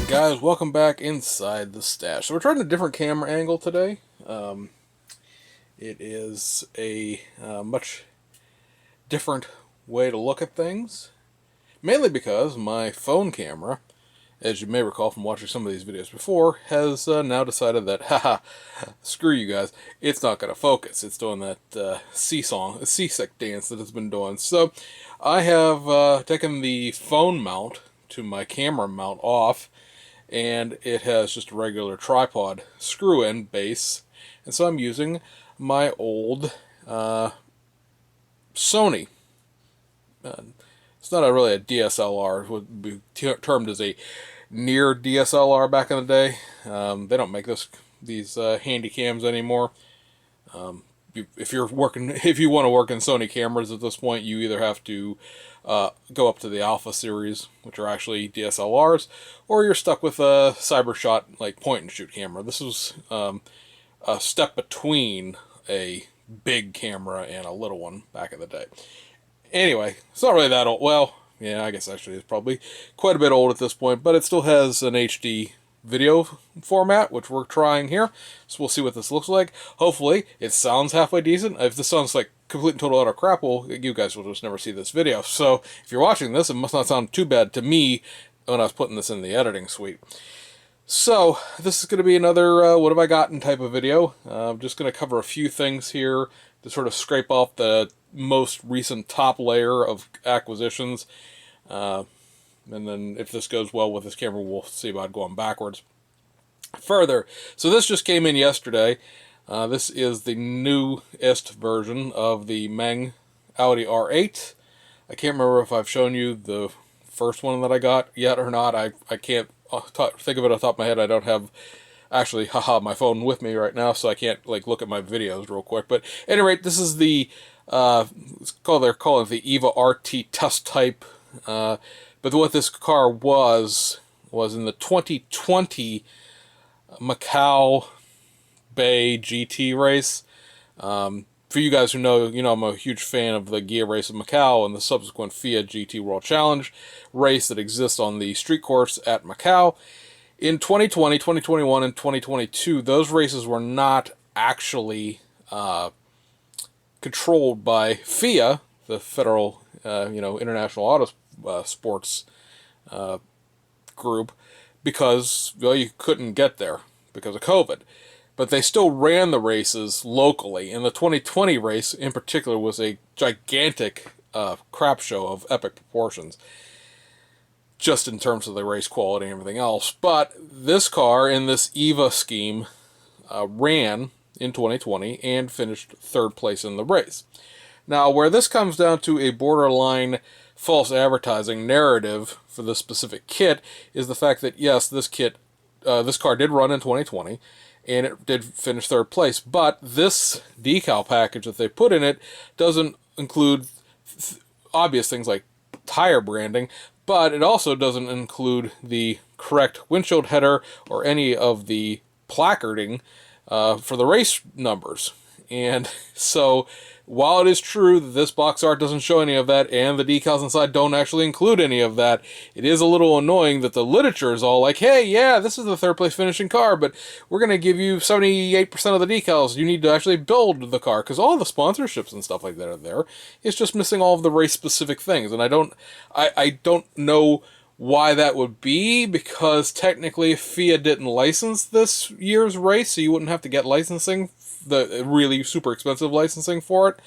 Alright guys, welcome back inside the stash. So we're trying a different camera angle today. It is a much different way to look at things. Mainly because my phone camera, as you may recall from watching some of these videos before, has now decided that, haha, screw you guys, it's not going to focus. It's doing that seasick dance that it's been doing. So I have taken the phone mount to my camera mount off, and it has just a regular tripod screw-in base, and so I'm using my old Sony. It's not really a DSLR. It would be termed as a near DSLR back in the day. They don't make these handy cams anymore. If you want to work in Sony cameras at this point, you either have to go up to the Alpha series, which are actually DSLRs, or you're stuck with a CyberShot like point and shoot camera. This was a step between a big camera and a little one back in the day. Anyway, it's not really that old. Well, yeah, I guess actually it's probably quite a bit old at this point, but it still has an HD video format, which we're trying here. So we'll see what this looks like. Hopefully, it sounds halfway decent. If this sounds like complete and total utter crap, well, you guys will just never see this video. So if you're watching this, it must not sound too bad to me when I was putting this in the editing suite. So this is going to be another what have I gotten type of video. I'm just going to cover a few things here to sort of scrape off the most recent top layer of acquisitions. And then if this goes well with this camera, we'll see about going backwards further. So this just came in yesterday. This is the newest version of the Meng Audi R8. I can't remember if I've shown you the first one that I got yet or not. I can't think of it off the top of my head. I don't have actually my phone with me right now, so I can't like look at my videos real quick. But at any rate, this is the they're calling it the Eva RT test type. But what this car was in the 2020 Macau Bay GT race. For you guys who know, I'm a huge fan of the Gia race of Macau and the subsequent FIA GT World Challenge race that exists on the street course at Macau. In 2020, 2021, and 2022, those races were not actually controlled by FIA, the Federal, International Auto Sports group, because you couldn't get there because of COVID. But they still ran the races locally, and the 2020 race in particular was a gigantic crap show of epic proportions, just in terms of the race quality and everything else. But this car in this EVA scheme ran in 2020 and finished third place in the race. Now, where this comes down to a borderline false advertising narrative for this specific kit is the fact that, yes, this car did run in 2020, and it did finish third place, but this decal package that they put in it doesn't include obvious things like tire branding, but it also doesn't include the correct windshield header or any of the placarding for the race numbers. And so, while it is true that this box art doesn't show any of that, and the decals inside don't actually include any of that, it is a little annoying that the literature is all like, hey, yeah, this is the third place finishing car, but we're going to give you 78% of the decals. You need to actually build the car, because all the sponsorships and stuff like that are there. It's just missing all of the race-specific things, and I don't know why that would be, because technically FIA didn't license this year's race, so you wouldn't have to get licensing, the really super expensive licensing for it,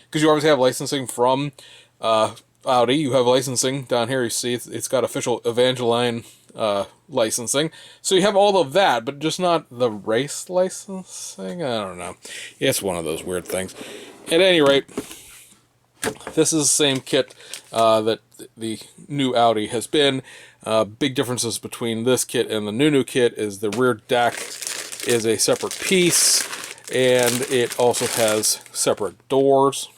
because you always have licensing from Audi. You have licensing down here, you see it's got official Evangeline licensing, so you have all of that, but just not the race licensing. I don't know, it's one of those weird things. At any rate, this is the same kit that the new Audi has been. Big differences between this kit and the new kit is the rear deck is a separate piece, and it also has separate doors,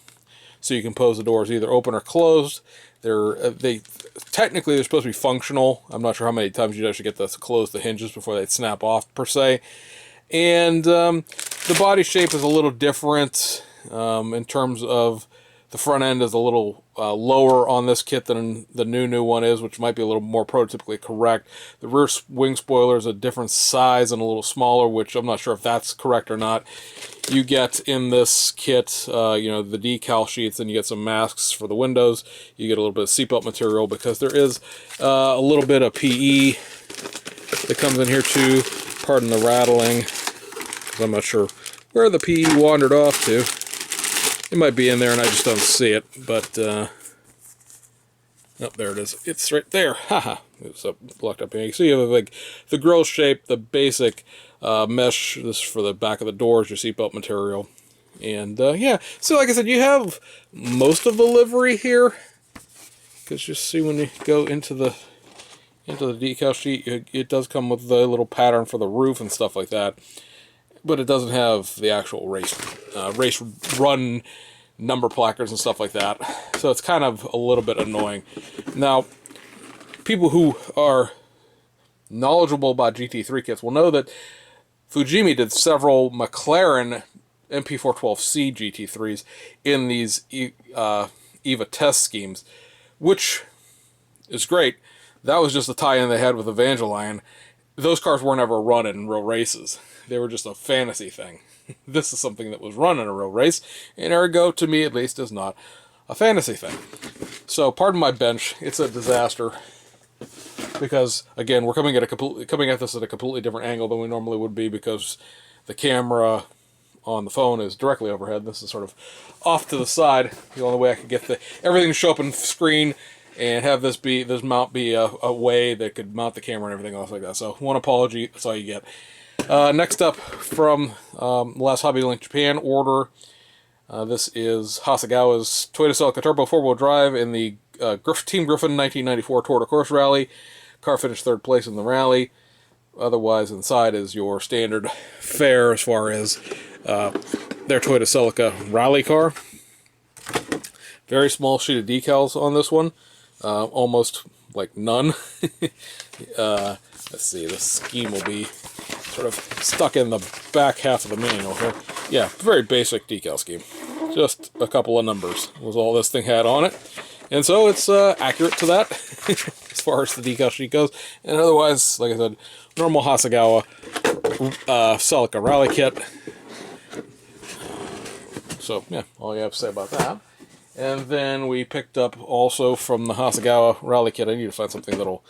so you can pose the doors either open or closed. Technically they're supposed to be functional. I'm not sure how many times you'd actually get to close the hinges before they'd snap off per se. And the body shape is a little different in terms of The front end is a little lower on this kit than the new one is, which might be a little more prototypically correct. The rear wing spoiler is a different size and a little smaller, which I'm not sure if that's correct or not. You get in this kit, you know, the decal sheets, and you get some masks for the windows. You get a little bit of seatbelt material because there is a little bit of PE that comes in here too. Pardon the rattling, 'cause I'm not sure where the PE wandered off to. It might be in there and I just don't see it, but, oh, there it is. It's right there. Haha. It's up, locked up here. You see, you have like the grill shape, the basic mesh. This is for the back of the doors, your seatbelt material. And, yeah. So, like I said, you have most of the livery here. Because you see when you go into the decal sheet, it does come with the little pattern for the roof and stuff like that. But it doesn't have the actual race run number placards and stuff like that. So it's kind of a little bit annoying. Now, people who are knowledgeable about GT3 kits will know that Fujimi did several McLaren MP412C GT3s in these EVA test schemes, which is great. That was just a tie-in they had with Evangeline. Those cars weren't ever run in real races. They were just a fantasy thing. This is something that was run in a real race, and ergo, to me at least, is not a fantasy thing. So, pardon my bench. It's a disaster because, again, we're coming at this at a completely different angle than we normally would be because the camera on the phone is directly overhead. This is sort of off to the side. The only way I could get everything to show up on screen and have this mount be a way that could mount the camera and everything else like that. So, one apology. That's all you get. Next up from last Hobby Link Japan order, this is Hasegawa's Toyota Celica Turbo 4-wheel drive in the Team Griffin 1994 Tour de Course Rally. Car finished third place in the rally. Otherwise, inside is your standard fare as far as their Toyota Celica rally car. Very small sheet of decals on this one. Almost like none. Let's see, the scheme will be sort of stuck in the back half of the manual here. Yeah, very basic decal scheme. Just a couple of numbers was all this thing had on it. And so it's accurate to that as far as the decal sheet goes. And otherwise, like I said, normal Hasegawa Celica rally kit. So, yeah, all you have to say about that. And then we picked up also from the Hasegawa rally kit. I need to find something that'll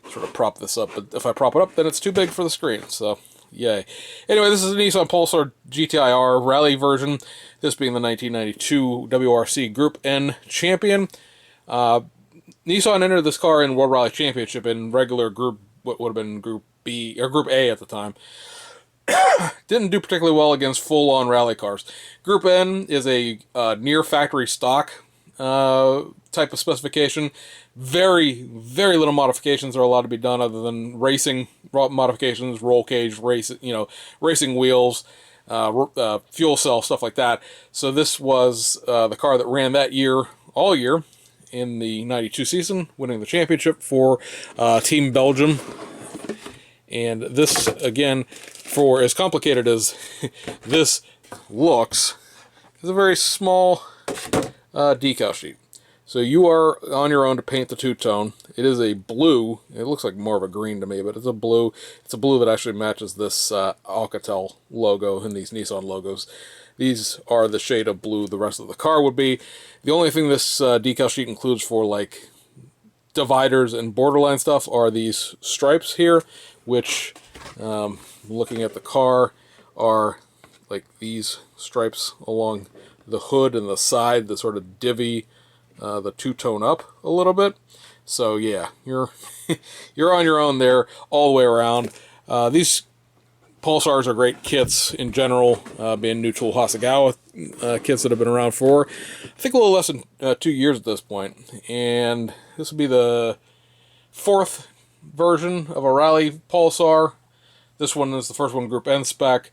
sort of prop this up, but if I prop it up, then it's too big for the screen, so yay. Anyway, this is a Nissan Pulsar GTIR rally version, this being the 1992 WRC Group N champion. Nissan entered this car in World Rally Championship in regular Group, what would have been Group B, or Group A at the time. Didn't do particularly well against full-on rally cars. Group N is a near factory stock type of specification. Very, very little modifications are allowed to be done other than racing modifications, roll cage, racing wheels, fuel cell, stuff like that. So this was the car that ran that year, all year, in the 92 season, winning the championship for Team Belgium. And this, again, for as complicated as this looks, is a very small decal sheet. So you are on your own to paint the two-tone. It is a blue. It looks like more of a green to me, but it's a blue. It's a blue that actually matches this Alcatel logo and these Nissan logos. These are the shade of blue the rest of the car would be. The only thing this decal sheet includes for like dividers and borderline stuff are these stripes here, which, looking at the car, are like these stripes along the hood and the side that sort of divvy the two-tone up a little bit. So yeah, you're you're on your own there all the way around. These Pulsars are great kits in general, being neutral Hasegawa kits that have been around for, I think, a little less than 2 years at this point. And this will be the fourth version of a rally Pulsar. This one is the first one Group N spec.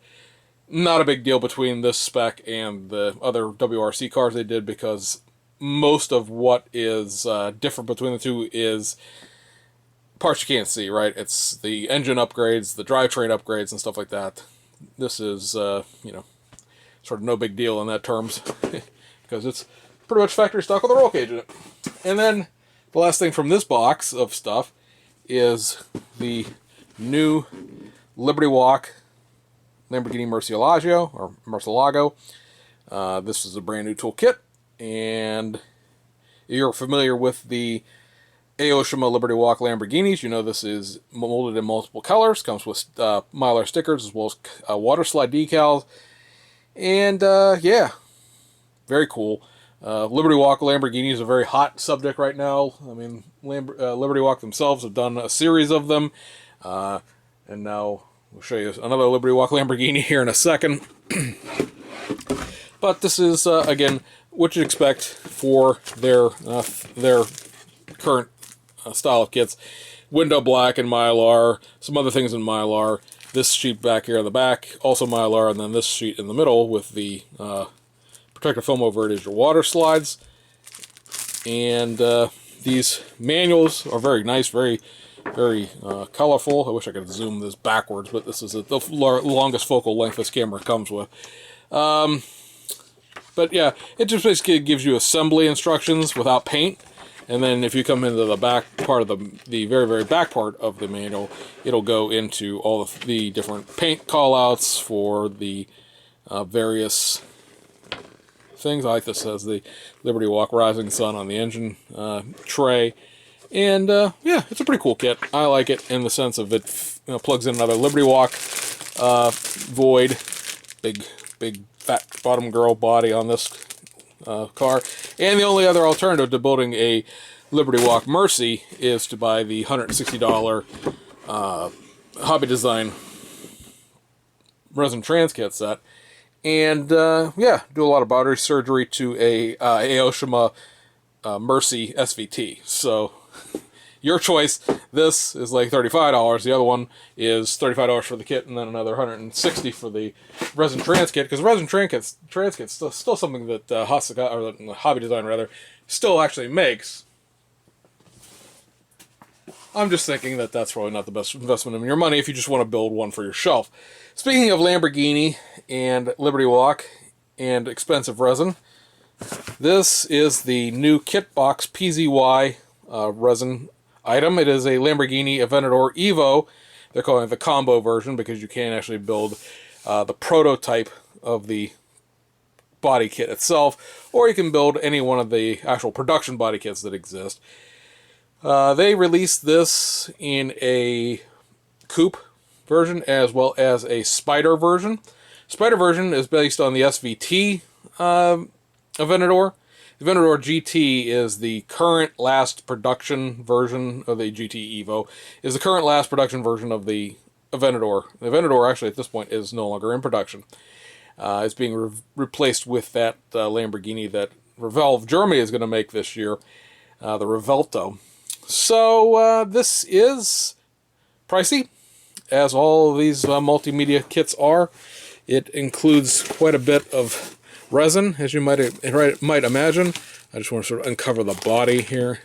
Not a big deal between this spec and the other WRC cars they did, because most of what is different between the two is parts you can't see, right? It's the engine upgrades, the drivetrain upgrades, and stuff like that. This is, sort of no big deal in that terms, because it's pretty much factory stock with a roll cage in it. And then the last thing from this box of stuff is the new Liberty Walk Lamborghini Murcielago, or Murcielago. This is a brand new toolkit, and if you're familiar with the Aoshima Liberty Walk Lamborghinis, you know this is molded in multiple colors, comes with Mylar stickers as well as water slide decals, and yeah, very cool. Liberty Walk Lamborghini is a very hot subject right now. I mean, Liberty Walk themselves have done a series of them, and now we'll show you another Liberty Walk Lamborghini here in a second. But this is, again, what you'd expect for their current style of kits. Window black and Mylar, some other things in Mylar. This sheet back here on the back, also Mylar, and then this sheet in the middle with the protective film over it is your water slides. And these manuals are very nice, very colorful. I wish I could zoom this backwards, but this is the longest focal length this camera comes with. But yeah, it just basically gives you assembly instructions without paint. And then if you come into the back part of the very back part of the manual, it'll go into all of the different paint callouts for the various things. I like this as the Liberty Walk Rising Sun on the engine tray. And yeah, it's a pretty cool kit. I like it in the sense of it plugs in another Liberty Walk void, big fat bottom girl body on this car. And the only other alternative to building a Liberty Walk Mercy is to buy the $160 Hobby Design resin trans kit set. And yeah, do a lot of battery surgery to a Aoshima Mercy SVT. So your choice. This is like $35. The other one is $35 for the kit, and then another $160 for the resin trans kit. Because resin trans kit's still something that Hobby Design rather still actually makes. I'm just thinking that that's probably not the best investment of your money if you just want to build one for your shelf. Speaking of Lamborghini and Liberty Walk and expensive resin, this is the new Kit Box PZY resin item. It is a Lamborghini Aventador Evo. They're calling it the combo version because you can actually build the prototype of the body kit itself, or you can build any one of the actual production body kits that exist. They released this in a coupe version as well as a Spider version. Spider version is based on the SVT Aventador. The Aventador GT is the current last production version of the GT Evo, is the current last production version of the Aventador. The Aventador actually at this point is no longer in production. It's being replaced with that Lamborghini that Revolve Germany is going to make this year, the Revelto. So this is pricey, as all of these multimedia kits are. It includes quite a bit of resin, as you might imagine. I just want to sort of uncover the body here.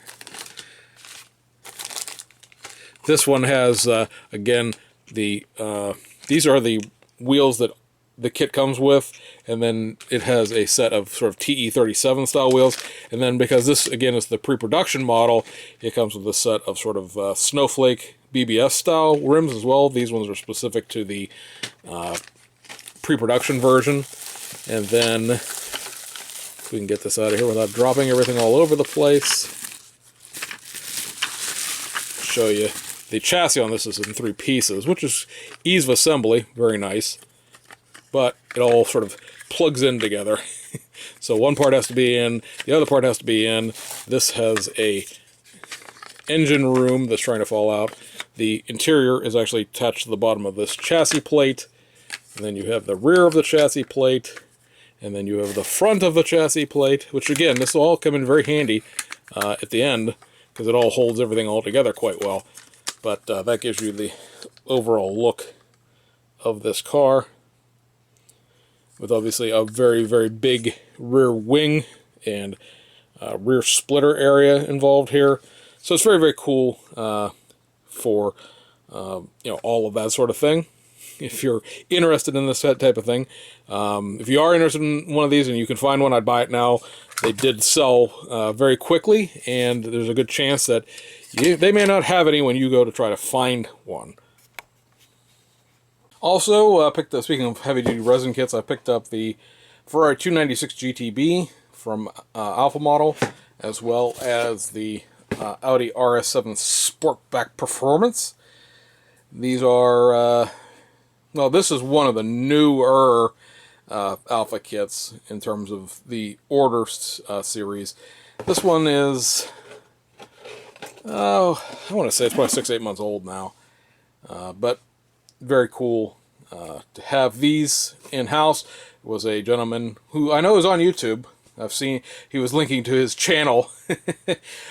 This one has, again, these are the wheels that the kit comes with, and then it has a set of sort of TE37 style wheels, and then because this again is the pre-production model, it comes with a set of sort of snowflake BBS style rims as well. These ones are specific to the pre-production version. And then if we can get this out of here without dropping everything all over the place, show you the chassis on this is in 3 pieces, which is ease of assembly, very nice. But it all sort of plugs in together. So one part has to be in, the other part has to be in. This has a engine room that's trying to fall out. The interior is actually attached to the bottom of this chassis plate. And then you have the rear of the chassis plate. And then you have the front of the chassis plate, which again, this will all come in very handy at the end, because it all holds everything all together quite well. But that gives you the overall look of this car, with obviously a very big rear wing and rear splitter area involved here. So it's very cool for all of that sort of thing. if you're interested in this type of thing. If you are interested in one of these and you can find one, I'd buy it now. They did sell very quickly, and there's a good chance that they may not have any when you go to try to find one. Also, speaking of heavy-duty resin kits, I picked up the Ferrari 296 GTB from Alpha Model, as well as the Audi RS7 Sportback Performance. These are, well, this is one of the newer Alpha kits in terms of the Order series. This one is, oh, I want to say it's probably 6-8 months old now, but very cool to have these in-house. Was a gentleman who I know is on YouTube. I've seen he was linking to his channel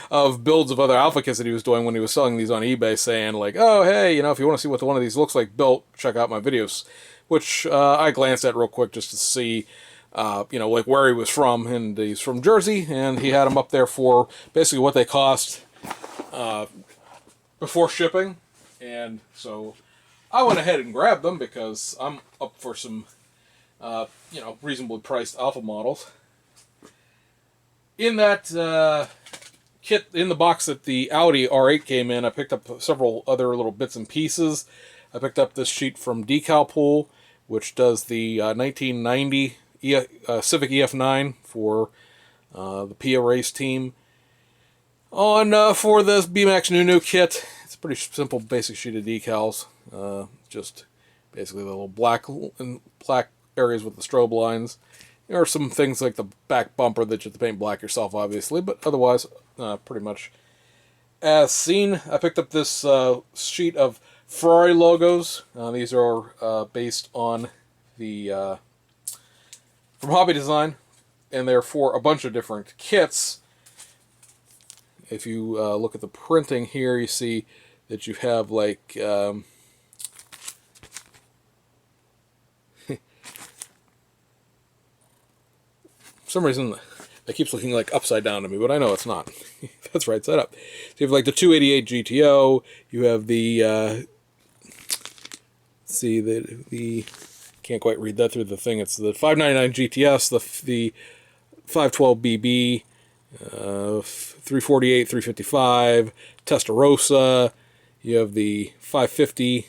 of builds of other Alpha kits that he was doing when he was selling these on eBay, saying like, oh, hey, you know, if you want to see what one of these looks like built, check out my videos, which I glanced at real quick just to see, you know, like where he was from, and he's from Jersey, and he had them up there for basically what they cost before shipping, and so I went ahead and grabbed them because I'm up for some, you know, reasonably priced Alpha models. In that kit, in the box that the Audi R8 came in, I picked up several other little bits and pieces. I picked up this sheet from Decal Pool, which does the 1990 Civic EF9 for the PIA race team. On for this BMAX New kit, it's a pretty simple, basic sheet of decals. Just basically the little black areas with the strobe lines. There are some things like the back bumper that you have to paint black yourself, obviously, but otherwise, pretty much as seen. I picked up this sheet of Ferrari logos. These are based on the from Hobby Design, and they're for a bunch of different kits. If you look at the printing here, you see that you have like for some reason that keeps looking like upside down to me, but I know it's not. That's right side up. So you have like the 288 GTO. You have the let's see, the can't quite read that through the thing. It's the 599 GTS, the 512 BB, 348, 355, Testarossa. You have the 550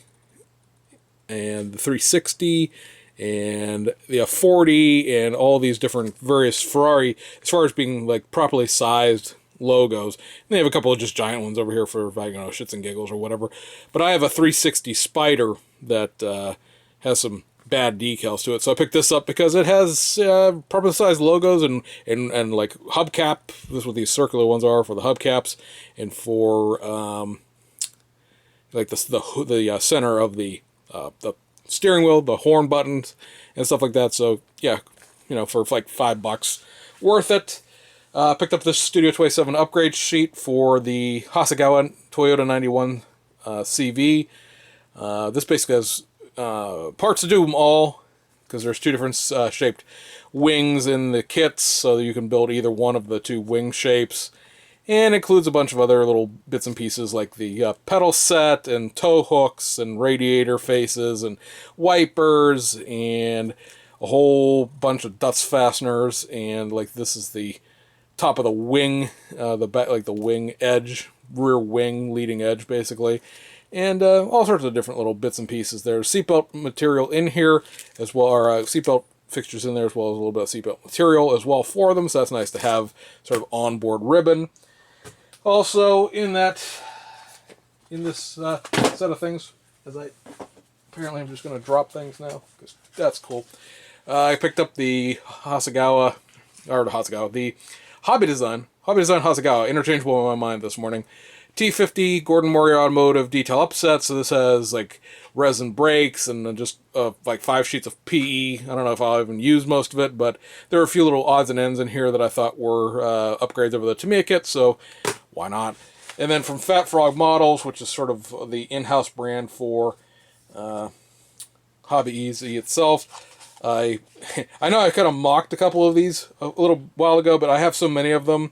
and the 360 and the F40 and all these different various Ferrari, as far as being like properly sized logos. And they have a couple of just giant ones over here for, I don't know, shits and giggles or whatever. But I have a 360 Spider that has some bad decals to it. So I picked this up because it has properly sized logos and like hubcap. This is what these circular ones are for the hubcaps, and for like the center of the steering wheel, the horn buttons, and stuff like that. So yeah, you know, for like $5 worth it. Picked up this Studio 27 upgrade sheet for the Hasegawa Toyota 91 CV. This basically has parts to do them all, because there's two different shaped wings in the kits, so that you can build either one of the two wing shapes. And includes a bunch of other little bits and pieces like the pedal set and tow hooks and radiator faces and wipers and a whole bunch of dust fasteners. And like this is the top of the wing, the back, like the wing edge, rear wing leading edge basically. And all sorts of different little bits and pieces. There's seatbelt material in here as well, or seatbelt fixtures in there, as well as a little bit of seatbelt material as well for them. So that's nice to have sort of onboard ribbon. Also in this set of things, apparently I'm just going to drop things now, because that's cool. I picked up the the Hobby Design Hasegawa, interchangeable in my mind this morning. T50 Gordon Murray Automotive detail upset, so this has like resin brakes and just like 5 sheets of PE. I don't know if I'll even use most of it, but there are a few little odds and ends in here that I thought were upgrades over the Tamiya kit, so why not? And then from Fat Frog Models, which is sort of the in-house brand for Hobby Easy itself, I know I kind of mocked a couple of these a little while ago, but I have so many of them,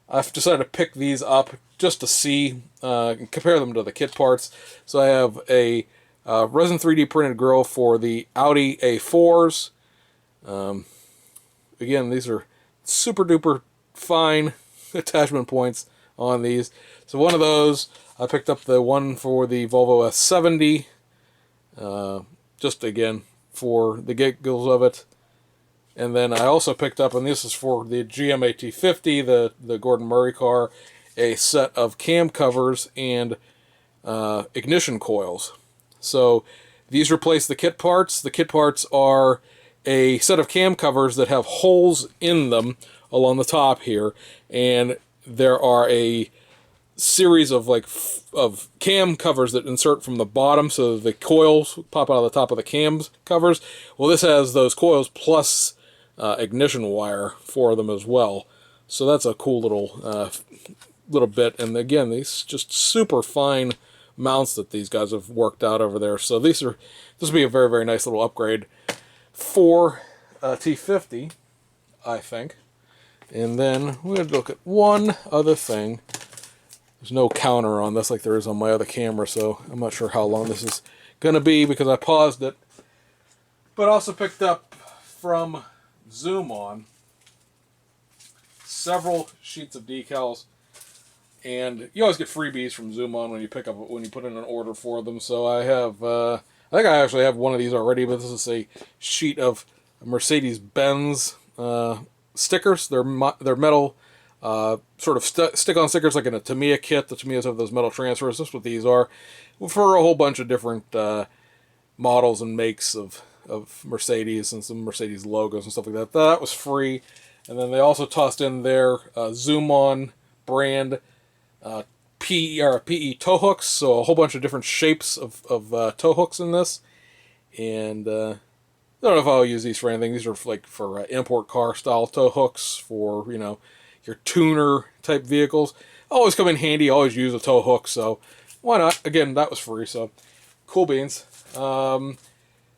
I've decided to pick these up just to see, compare them to the kit parts. So I have a Resin 3D printed grille for the Audi A4s. Again, these are super duper fine attachment points on these. So one of those, I picked up the one for the Volvo S70, just again for the giggles of it. And then I also picked up, and this is for the GM AT50, the Gordon Murray car, a set of cam covers and ignition coils. So these replace the kit parts. The kit parts are a set of cam covers that have holes in them along the top here, and there are a series of of cam covers that insert from the bottom, so the coils pop out of the top of the cams covers. Well, this has those coils plus ignition wire for them as well. So that's a cool little bit. And again, these just super fine mounts that these guys have worked out over there. So this will be a very, very nice little upgrade for T50, I think. And then we're going to look at one other thing. There's no counter on this like there is on my other camera, so I'm not sure how long this is going to be because I paused it. But also picked up from Zoom On several sheets of decals, and you always get freebies from Zoom On when you put in an order for them. So I have I think I actually have one of these already, but this is a sheet of Mercedes-Benz stickers. They're metal sort of stick-on stickers like in a Tamiya kit. The Tamiyas have those metal transfers. That's what these are, for a whole bunch of different models and makes of Mercedes and some Mercedes logos and stuff like that. That was free. And then they also tossed in their Zoom On brand PE tow hooks, so a whole bunch of different shapes of tow hooks in this. And I don't know if I'll use these for anything. These are like for import car style tow hooks for, you know, your tuner type vehicles. Always come in handy. Always use a tow hook, so why not? Again, that was free, so cool beans.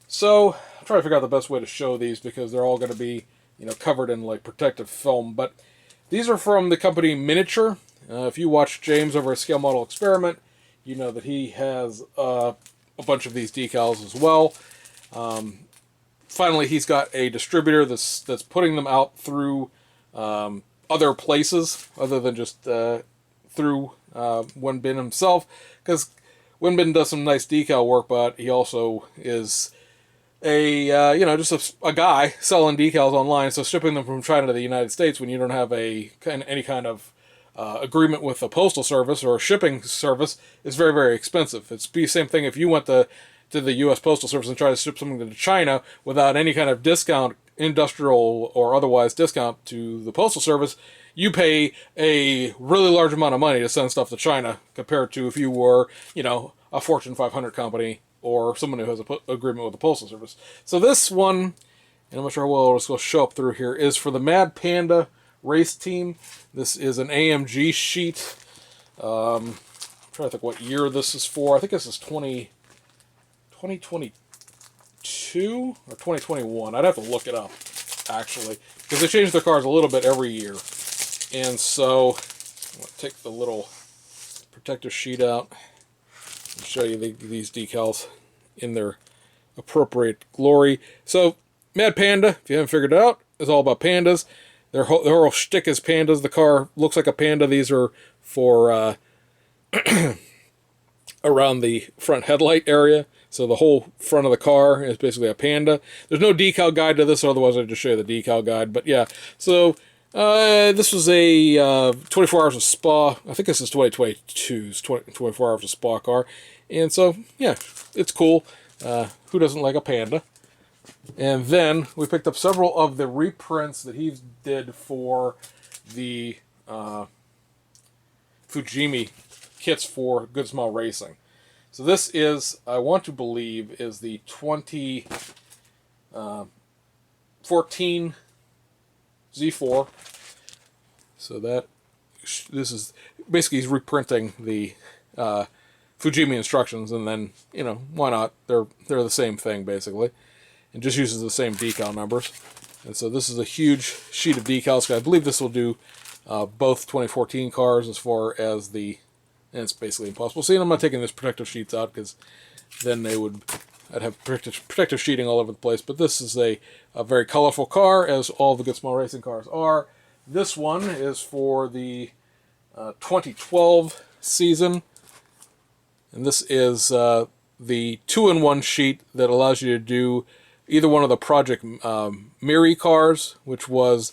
So I'm trying to figure out the best way to show these because they're all going to be, you know, covered in like protective film. But these are from the company Miniature. If you watch James over at Scale Model Experiment, you know that he has a bunch of these decals as well. Finally, he's got a distributor that's putting them out through other places other than just through Wenbin himself, because Wenbin does some nice decal work, but he also is a you know, just a guy selling decals online. So shipping them from China to the United States when you don't have any kind of agreement with a postal service or a shipping service is very, very expensive. It's the same thing if you went to the U.S. Postal Service and try to ship something to China without any kind of discount, industrial or otherwise discount to the Postal Service. You pay a really large amount of money to send stuff to China compared to if you were, you know, a Fortune 500 company or someone who has an agreement with the Postal Service. So this one, and I'm not sure how well it's going to show up through here, is for the Mad Panda race team. This is an AMG sheet. I'm trying to think what year this is for. I think this is 2022 or 2021. I'd have to look it up, actually, because they change their cars a little bit every year. And so I'm going to take the little protective sheet out and show you these decals in their appropriate glory. So Mad Panda, if you haven't figured it out, is all about pandas. Their whole shtick is pandas. The car looks like a panda. These are for around the front headlight area. So the whole front of the car is basically a panda. There's no decal guide to this, otherwise I'd just show you the decal guide. But yeah, so this was a 24 Hours of Spa. I think this is 2022's 24 Hours of Spa car. And so, yeah, it's cool. Who doesn't like a panda? And then we picked up several of the reprints that he did for the Fujimi kits for Good Smile Racing. So this is, I want to believe, is the 2014 Z4. So this is basically he's reprinting the Fujimi instructions, and then, you know, why not? They're the same thing basically, and just uses the same decal numbers. And so this is a huge sheet of decals. I believe this will do both 2014 cars as far as the. And it's basically impossible. See, I'm not taking this protective sheets out because then I'd have protective sheeting all over the place. But this is a very colorful car, as all the Good Smile Racing cars are. This one is for the 2012 season, and this is the 2-in-1 sheet that allows you to do either one of the Project Miri cars, which was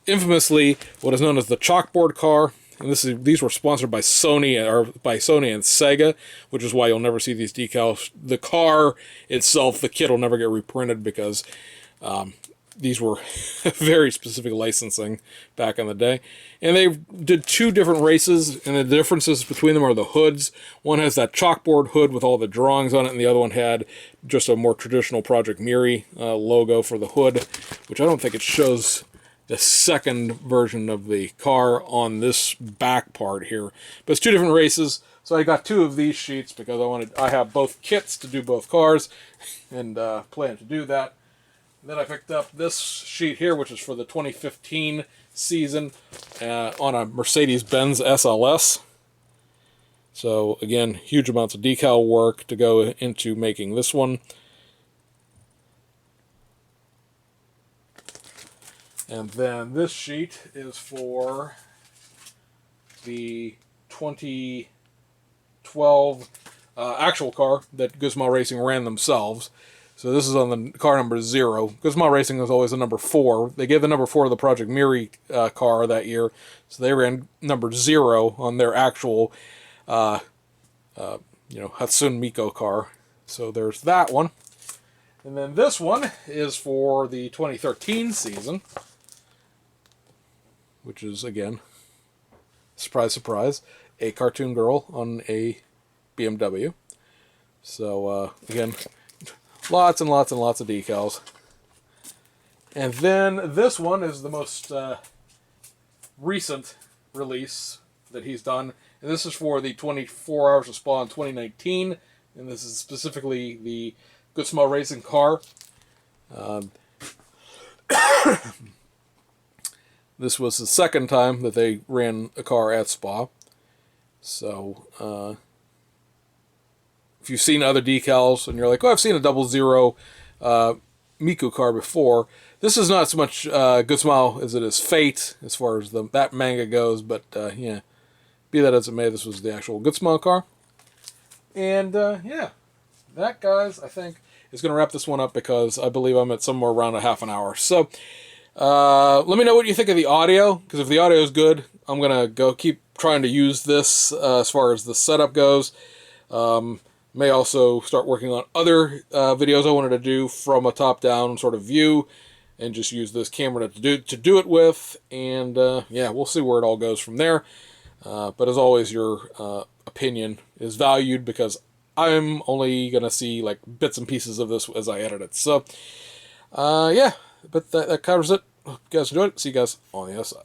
infamously what is known as the chalkboard car. And these were sponsored by Sony and Sega, which is why you'll never see these decals. The car itself, the kit will never get reprinted because these were very specific licensing back in the day. And they did 2 different races, and the differences between them are the hoods. One has that chalkboard hood with all the drawings on it, and the other one had just a more traditional Project Miri logo for the hood, which I don't think it shows the second version of the car on this back part here. But it's 2 different races, so I got 2 of these sheets because I have both kits to do both cars, and plan to do that. And then I picked up this sheet here, which is for the 2015 season on a Mercedes-Benz SLS. So again, huge amounts of decal work to go into making this one. And then this sheet is for the 2012 actual car that Good Smile Racing ran themselves. So this is on the car number 0. Good Smile Racing was always the number 4. They gave the number 4 to the Project Miri car that year, so they ran number 0 on their actual, Hatsune Miku car. So there's that one. And then this one is for the 2013 season, which is, again, surprise, surprise, a cartoon girl on a BMW. So, again, lots and lots and lots of decals. And then this one is the most recent release that he's done. And this is for the 24 Hours of Spa in 2019. And this is specifically the Good Smile Racing car. This was the second time that they ran a car at Spa. So, if you've seen other decals and you're like, oh, I've seen a 00 Miku car before, this is not so much Good Smile as it is Fate as far as that manga goes, but yeah, be that as it may, this was the actual Good Smile car. And yeah, that, guys, I think is going to wrap this one up because I believe I'm at somewhere around a half an hour. So let me know what you think of the audio, because if the audio is good, I'm going to keep trying to use this as far as the setup goes. May also start working on other videos I wanted to do from a top-down sort of view, and just use this camera to do it with. And yeah, we'll see where it all goes from there. But as always, your opinion is valued because I'm only gonna see like bits and pieces of this as I edit it. So yeah, but that covers it. Hope you guys enjoyed it. See you guys on the other side.